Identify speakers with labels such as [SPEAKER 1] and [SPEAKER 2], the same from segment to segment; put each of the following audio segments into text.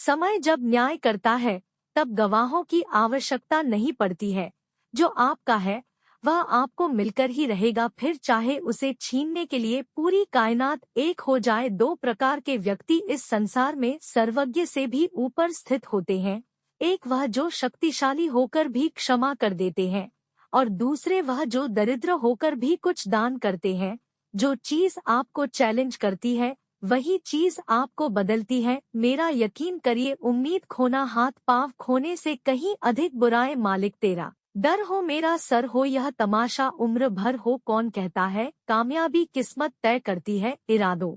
[SPEAKER 1] समय जब न्याय करता है तब गवाहों की आवश्यकता नहीं पड़ती है। जो आपका है वह आपको मिलकर ही रहेगा, फिर चाहे उसे छीनने के लिए पूरी कायनात एक हो जाए। दो प्रकार के व्यक्ति इस संसार में सर्वज्ञ से भी ऊपर स्थित होते हैं। एक वह जो शक्तिशाली होकर भी क्षमा कर देते हैं, और दूसरे वह जो दरिद्र होकर भी कुछ दान करते हैं। जो चीज आपको चैलेंज करती है वही चीज आपको बदलती है। मेरा यकीन करिए, उम्मीद खोना हाथ पांव खोने से कहीं अधिक बुरा है। मालिक तेरा डर हो मेरा सर हो, यह तमाशा उम्र भर हो। कौन कहता है कामयाबी किस्मत तय करती है, इरादों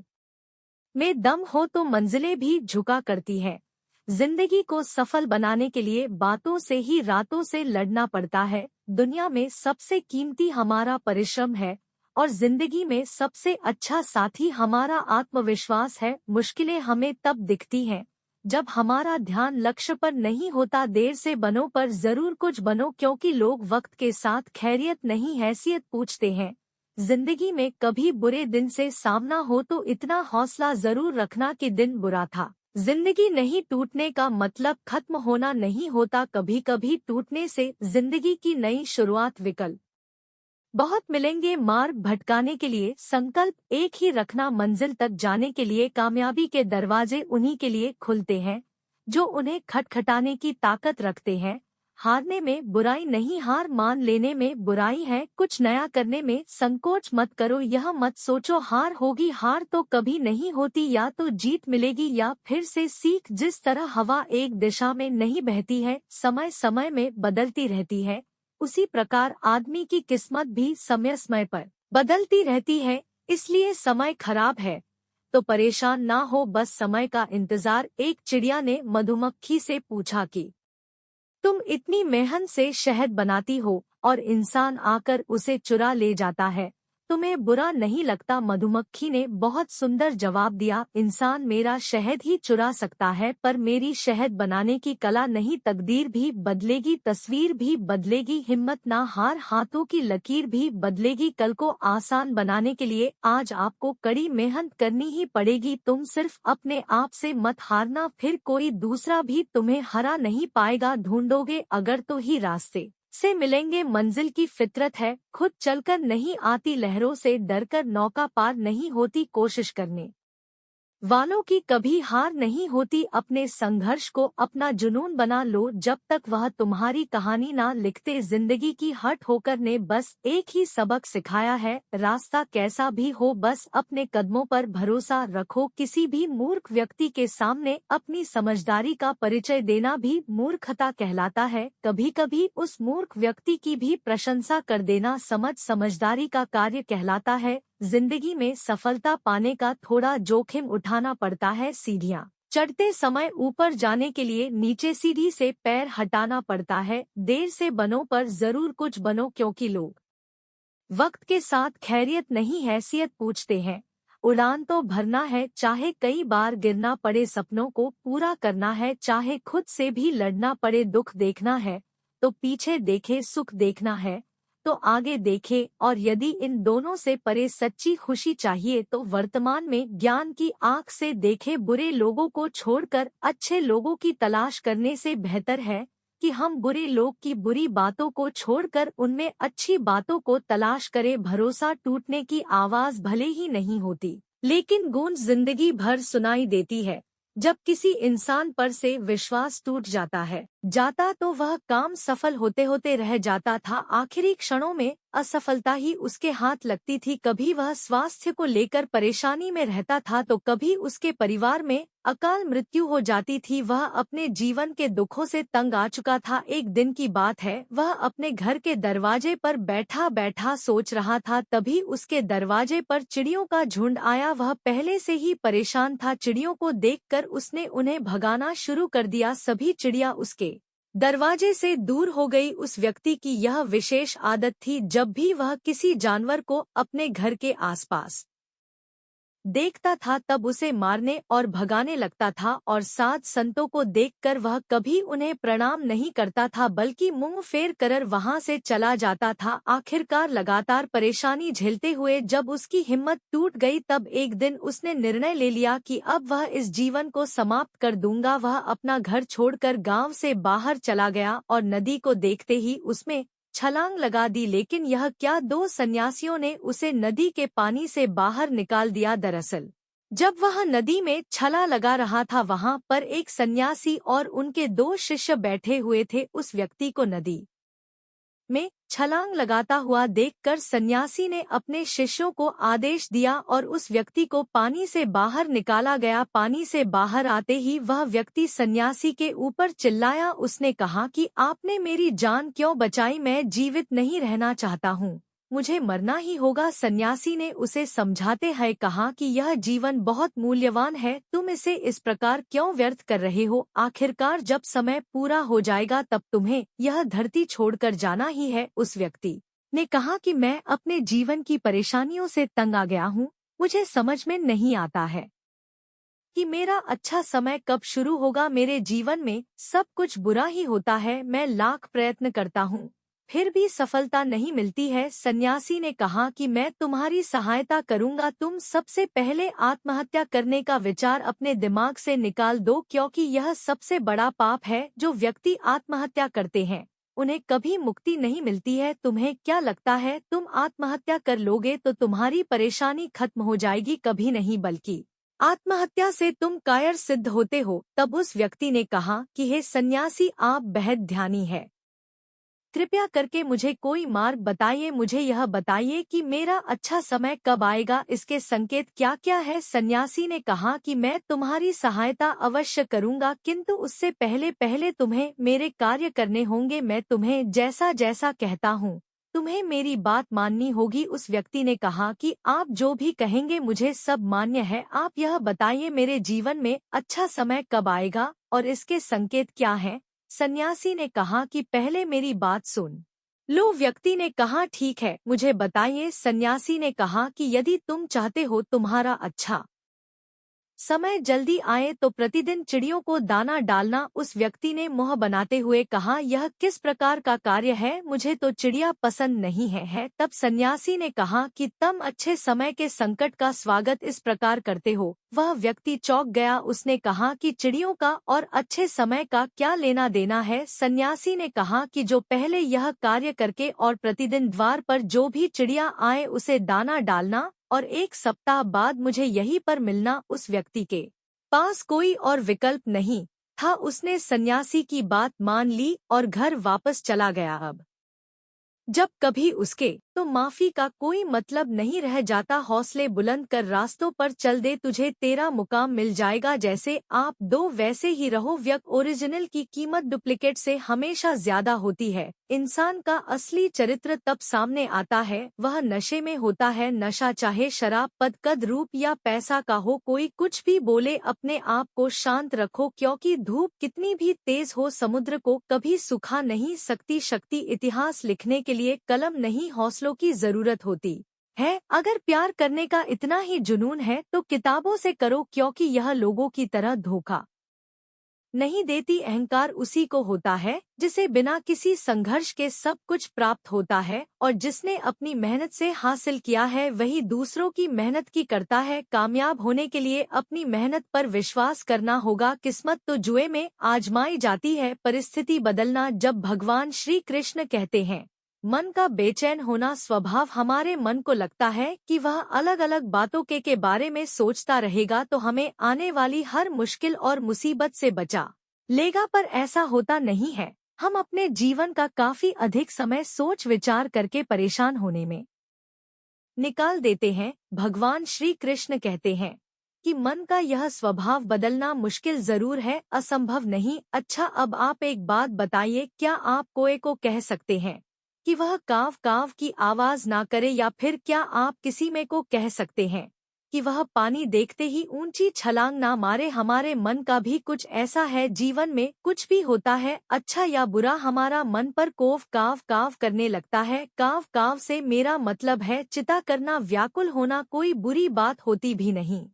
[SPEAKER 1] में दम हो तो मंजिलें भी झुका करती है। जिंदगी को सफल बनाने के लिए बातों से ही रातों से लड़ना पड़ता है। दुनिया में सबसे कीमती हमारा परिश्रम है और जिंदगी में सबसे अच्छा साथी हमारा आत्मविश्वास है। मुश्किलें हमें तब दिखती हैं जब हमारा ध्यान लक्ष्य पर नहीं होता। देर से बनो पर जरूर कुछ बनो, क्योंकि लोग वक्त के साथ खैरियत नहीं हैसियत पूछते हैं। जिंदगी में कभी बुरे दिन से सामना हो तो इतना हौसला जरूर रखना कि दिन बुरा था। जिंदगी नहीं टूटने का मतलब खत्म होना नहीं होता, कभी कभी टूटने से जिंदगी की नई शुरुआत विकल्प बहुत मिलेंगे। मार्ग भटकाने के लिए संकल्प एक ही रखना, मंजिल तक जाने के लिए कामयाबी के दरवाजे उन्हीं के लिए खुलते हैं जो उन्हें खटखटाने की ताकत रखते हैं। हारने में बुराई नहीं, हार मान लेने में बुराई है। कुछ नया करने में संकोच मत करो, यह मत सोचो हार होगी। हार तो कभी नहीं होती, या तो जीत मिलेगी या फिर से सीख। जिस तरह हवा एक दिशा में नहीं बहती है, समय समय में बदलती रहती है, उसी प्रकार आदमी की किस्मत भी समय समय पर बदलती रहती है। इसलिए समय खराब है तो परेशान ना हो, बस समय का इंतजार। एक चिड़िया ने मधुमक्खी से पूछा कि तुम इतनी मेहनत से शहद बनाती हो और इंसान आकर उसे चुरा ले जाता है, तुम्हें बुरा नहीं लगता? मधुमक्खी ने बहुत सुंदर जवाब दिया, इंसान मेरा शहद ही चुरा सकता है पर मेरी शहद बनाने की कला नहीं। तकदीर भी बदलेगी, तस्वीर भी बदलेगी, हिम्मत ना हार, हाथों की लकीर भी बदलेगी। कल को आसान बनाने के लिए आज आपको कड़ी मेहनत करनी ही पड़ेगी। तुम सिर्फ अपने आप से मत हारना, फिर कोई दूसरा भी तुम्हें हरा नहीं पाएगा। ढूंढोगे अगर तो ही रास्ते से मिलेंगे, मंजिल की फितरत है। खुद चलकर नहीं आती, लहरों से डरकर नौका पार नहीं होती। कोशिश करने वालों की कभी हार नहीं होती। अपने संघर्ष को अपना जुनून बना लो, जब तक वह तुम्हारी कहानी ना लिखते। जिंदगी की हट होकर ने बस एक ही सबक सिखाया है, रास्ता कैसा भी हो बस अपने कदमों पर भरोसा रखो। किसी भी मूर्ख व्यक्ति के सामने अपनी समझदारी का परिचय देना भी मूर्खता कहलाता है। कभी कभी उस मूर्ख व्यक्ति की भी प्रशंसा कर देना समझदारी का कार्य कहलाता है। जिंदगी में सफलता पाने का थोड़ा जोखिम उठाना पड़ता है। सीढ़ियाँ चढ़ते समय ऊपर जाने के लिए नीचे सीढ़ी से पैर हटाना पड़ता है। देर से बनो पर जरूर कुछ बनो, क्योंकि लोग वक्त के साथ खैरियत नहीं हैसियत पूछते हैं। उड़ान तो भरना है, चाहे कई बार गिरना पड़े। सपनों को पूरा करना है, चाहे खुद से भी लड़ना पड़े। दुख देखना है तो पीछे देखे, सुख देखना है तो आगे देखे। और यदि इन दोनों से परे सच्ची खुशी चाहिए तो वर्तमान में ज्ञान की आंख से देखे। बुरे लोगों को छोड़कर अच्छे लोगों की तलाश करने से बेहतर है कि हम बुरे लोग की बुरी बातों को छोड़कर उनमें अच्छी बातों को तलाश करें। भरोसा टूटने की आवाज भले ही नहीं होती, लेकिन गूंज जिंदगी भर सुनाई देती है। जब किसी इंसान पर से विश्वास टूट जाता तो वह काम सफल होते होते रह जाता था। आखिरी क्षणों में असफलता ही उसके हाथ लगती थी। कभी वह स्वास्थ्य को लेकर परेशानी में रहता था तो कभी उसके परिवार में अकाल मृत्यु हो जाती थी। वह अपने जीवन के दुखों से तंग आ चुका था। एक दिन की बात है, वह अपने घर के दरवाजे पर बैठा बैठा सोच रहा था, तभी उसके दरवाजे पर चिड़ियों का झुंड आया। वह पहले से ही परेशान था, चिड़ियों को देखकर उसने उन्हें भगाना शुरू कर दिया। सभी चिड़िया उसके दरवाजे से दूर हो गई। उस व्यक्ति की यह विशेष आदत थी, जब भी वह किसी जानवर को अपने घर के आसपास देखता था तब उसे मारने और भगाने लगता था, और साध संतों को देखकर वह कभी उन्हें प्रणाम नहीं करता था बल्कि मुंह फेर कर वहां से चला जाता था। आखिरकार लगातार परेशानी झेलते हुए जब उसकी हिम्मत टूट गई तब एक दिन उसने निर्णय ले लिया कि अब वह इस जीवन को समाप्त कर दूंगा। वह अपना घर छोड़कर गांव से बाहर चला गया और नदी को देखते ही उसमें छलांग लगा दी। लेकिन यह क्या, दो सन्यासियों ने उसे नदी के पानी से बाहर निकाल दिया। दरअसल जब वह नदी में छला लगा रहा था वहां पर एक सन्यासी और उनके दो शिष्य बैठे हुए थे। उस व्यक्ति को नदी में छलांग लगाता हुआ देखकर सन्यासी ने अपने शिष्यों को आदेश दिया और उस व्यक्ति को पानी से बाहर निकाला गया। पानी से बाहर आते ही वह व्यक्ति सन्यासी के ऊपर चिल्लाया। उसने कहा कि आपने मेरी जान क्यों बचाई, मैं जीवित नहीं रहना चाहता हूँ, मुझे मरना ही होगा। सन्यासी ने उसे समझाते हुए कहा कि यह जीवन बहुत मूल्यवान है, तुम इसे इस प्रकार क्यों व्यर्थ कर रहे हो। आखिरकार जब समय पूरा हो जाएगा तब तुम्हें यह धरती छोड़कर जाना ही है। उस व्यक्ति ने कहा कि मैं अपने जीवन की परेशानियों से तंग आ गया हूँ, मुझे समझ में नहीं आता है कि मेरा अच्छा समय कब शुरू होगा। मेरे जीवन में सब कुछ बुरा ही होता है, मैं लाख प्रयत्न करता हूँ फिर भी सफलता नहीं मिलती है। सन्यासी ने कहा कि मैं तुम्हारी सहायता करूंगा, तुम सबसे पहले आत्महत्या करने का विचार अपने दिमाग से निकाल दो, क्योंकि यह सबसे बड़ा पाप है। जो व्यक्ति आत्महत्या करते हैं उन्हें कभी मुक्ति नहीं मिलती है। तुम्हें क्या लगता है तुम आत्महत्या कर लोगे तो तुम्हारी परेशानी खत्म हो जाएगी? कभी नहीं, बल्कि आत्महत्या से तुम कायर सिद्ध होते हो। तब उस व्यक्ति ने कहा कि हे सन्यासी, आप बेहद ध्यानी है, कृपया करके मुझे कोई मार्ग बताइए, मुझे यह बताइए कि मेरा अच्छा समय कब आएगा, इसके संकेत क्या क्या है। सन्यासी ने कहा कि मैं तुम्हारी सहायता अवश्य करूंगा, किंतु उससे पहले पहले तुम्हें मेरे कार्य करने होंगे। मैं तुम्हें जैसा जैसा कहता हूँ तुम्हें मेरी बात माननी होगी। उस व्यक्ति ने कहा कि आप जो भी कहेंगे मुझे सब मान्य है, आप यह बताइए मेरे जीवन में अच्छा समय कब आएगा और इसके संकेत क्या हैं। सन्यासी ने कहा कि पहले मेरी बात सुन लो। व्यक्ति ने कहा ठीक है, मुझे बताइए। सन्यासी ने कहा कि यदि तुम चाहते हो तुम्हारा अच्छा समय जल्दी आए तो प्रतिदिन चिड़ियों को दाना डालना। उस व्यक्ति ने मुंह बनाते हुए कहा, यह किस प्रकार का कार्य है, मुझे तो चिड़िया पसंद नहीं है। तब सन्यासी ने कहा कि तुम अच्छे समय के संकट का स्वागत इस प्रकार करते हो। वह व्यक्ति चौंक गया, उसने कहा कि चिड़ियों का और अच्छे समय का क्या लेना देना है। सन्यासी ने कहा कि जो पहले यह कार्य करके और प्रतिदिन द्वार पर जो भी चिड़िया आए उसे दाना डालना और 1 सप्ताह बाद मुझे यहीं पर मिलना। उस व्यक्ति के पास कोई और विकल्प नहीं था, उसने सन्यासी की बात मान ली और घर वापस चला गया। अब जब कभी उसके तो माफी का कोई मतलब नहीं रह जाता। हौसले बुलंद कर रास्तों पर चल दे, तुझे तेरा मुकाम मिल जाएगा। जैसे आप दो वैसे ही रहो। व्यक्ति ओरिजिनल की कीमत डुप्लीकेट से हमेशा ज्यादा होती है। इंसान का असली चरित्र तब सामने आता है वह नशे में होता है। नशा चाहे शराब, पद, कद, रूप या पैसा का हो, कोई कुछ भी बोले, अपने आप को शांत रखो, क्योंकि धूप कितनी भी तेज हो समुद्र को कभी सुखा नहीं सकती। शक्ति इतिहास लिखने के लिए कलम नहीं, हौसलों की जरूरत होती है। अगर प्यार करने का इतना ही जुनून है तो किताबों से करो, क्योंकि यह लोगों की तरह धोखा नहीं देती। अहंकार उसी को होता है जिसे बिना किसी संघर्ष के सब कुछ प्राप्त होता है, और जिसने अपनी मेहनत से हासिल किया है वही दूसरों की मेहनत की करता है। कामयाब होने के लिए अपनी मेहनत पर विश्वास करना होगा। किस्मत तो जुए में आजमाई जाती है, परिस्थिति बदलना। जब भगवान श्री कृष्ण कहते हैं मन का बेचैन होना स्वभाव, हमारे मन को लगता है कि वह अलग अलग बातों के बारे में सोचता रहेगा तो हमें आने वाली हर मुश्किल और मुसीबत से बचा लेगा, पर ऐसा होता नहीं है। हम अपने जीवन का काफी अधिक समय सोच विचार करके परेशान होने में निकाल देते हैं। भगवान श्री कृष्ण कहते हैं कि मन का यह स्वभाव बदलना मुश्किल जरूर है, असंभव नहीं। अच्छा, अब आप एक बात बताइए, क्या आप कोए को कह सकते हैं कि वह काव काव की आवाज ना करे, या फिर क्या आप किसी में को कह सकते हैं कि वह पानी देखते ही ऊंची छलांग ना मारे। हमारे मन का भी कुछ ऐसा है। जीवन में कुछ भी होता है, अच्छा या बुरा, हमारा मन पर कोव काव काव करने लगता है। काव काव से मेरा मतलब है चिता करना, व्याकुल होना। कोई बुरी बात होती भी नहीं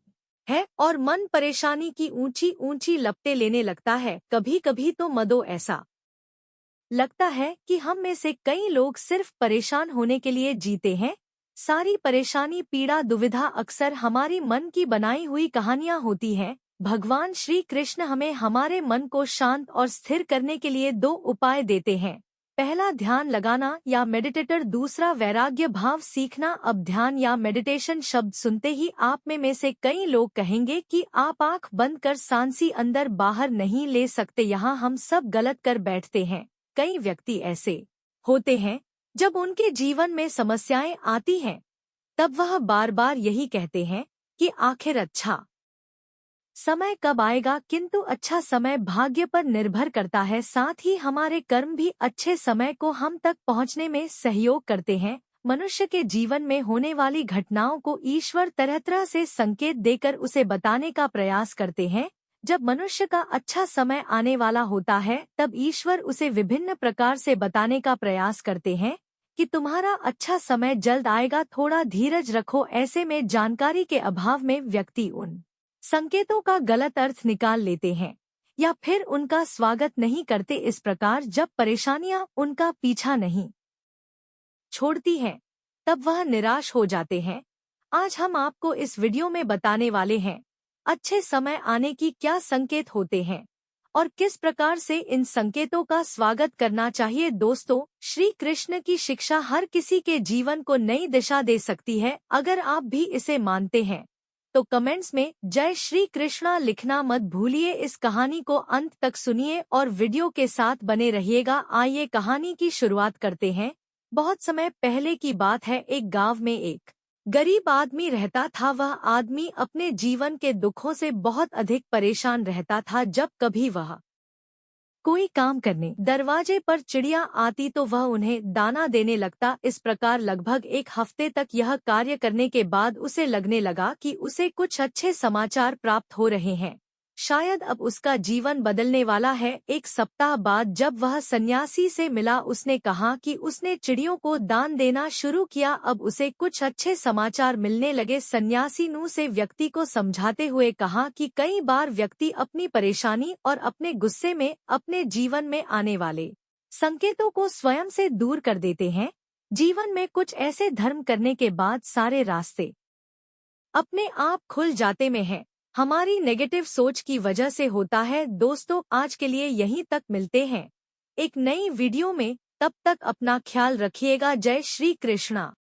[SPEAKER 1] है और मन परेशानी की ऊंची ऊंची लपटें लेने लगता है। कभी कभी तो मदो ऐसा लगता है कि हम में से कई लोग सिर्फ परेशान होने के लिए जीते हैं। सारी परेशानी, पीड़ा, दुविधा अक्सर हमारी मन की बनाई हुई कहानियां होती हैं। भगवान श्री कृष्ण हमें हमारे मन को शांत और स्थिर करने के लिए दो उपाय देते हैं। पहला ध्यान लगाना या मेडिटेटर, दूसरा वैराग्य भाव सीखना। अब ध्यान या मेडिटेशन शब्द सुनते ही आप में से कई लोग कहेंगे कि आप आंख बंद कर सांसी अंदर बाहर नहीं ले सकते। यहाँ हम सब गलत कर बैठते हैं। कई व्यक्ति ऐसे होते हैं जब उनके जीवन में समस्याएं आती हैं तब वह बार बार यही कहते हैं कि आखिर अच्छा समय कब आएगा। किंतु अच्छा समय भाग्य पर निर्भर करता है, साथ ही हमारे कर्म भी अच्छे समय को हम तक पहुंचने में सहयोग करते हैं। मनुष्य के जीवन में होने वाली घटनाओं को ईश्वर तरह तरह से संकेत देकर उसे बताने का प्रयास करते हैं। जब मनुष्य का अच्छा समय आने वाला होता है तब ईश्वर उसे विभिन्न प्रकार से बताने का प्रयास करते हैं कि तुम्हारा अच्छा समय जल्द आएगा, थोड़ा धीरज रखो। ऐसे में जानकारी के अभाव में व्यक्ति उन संकेतों का गलत अर्थ निकाल लेते हैं या फिर उनका स्वागत नहीं करते। इस प्रकार जब परेशानियां उनका पीछा नहीं छोड़ती हैं तब वह निराश हो जाते हैं। आज हम आपको इस वीडियो में बताने वाले हैं अच्छे समय आने की क्या संकेत होते हैं और किस प्रकार से इन संकेतों का स्वागत करना चाहिए। दोस्तों, श्री कृष्ण की शिक्षा हर किसी के जीवन को नई दिशा दे सकती है। अगर आप भी इसे मानते हैं तो कमेंट्स में जय श्री कृष्णा लिखना मत भूलिए। इस कहानी को अंत तक सुनिए और वीडियो के साथ बने रहिएगा। आइए कहानी की शुरुआत करते हैं। बहुत समय पहले की बात है। एक गांव में एक गरीब आदमी रहता था। वह आदमी अपने जीवन के दुखों से बहुत अधिक परेशान रहता था। जब कभी वह कोई काम करने दरवाजे पर चिड़िया आती तो वह उन्हें दाना देने लगता। इस प्रकार लगभग एक हफ्ते तक यह कार्य करने के बाद उसे लगने लगा कि उसे कुछ अच्छे समाचार प्राप्त हो रहे हैं। शायद अब उसका जीवन बदलने वाला है। एक सप्ताह बाद जब वह सन्यासी से मिला, उसने कहा कि उसने चिड़ियों को दान देना शुरू किया। अब उसे कुछ अच्छे समाचार मिलने लगे। सन्यासी ने से व्यक्ति को समझाते हुए कहा कि कई बार व्यक्ति अपनी परेशानी और अपने गुस्से में अपने जीवन में आने वाले संकेतों को स्वयं से दूर कर देते हैं। जीवन में कुछ ऐसे धर्म करने के बाद सारे रास्ते अपने आप खुल जाते में है। हमारी नेगेटिव सोच की वजह से होता है। दोस्तों, आज के लिए यहीं तक, मिलते हैं एक नई वीडियो में। तब तक अपना ख्याल रखिएगा। जय श्री कृष्णा।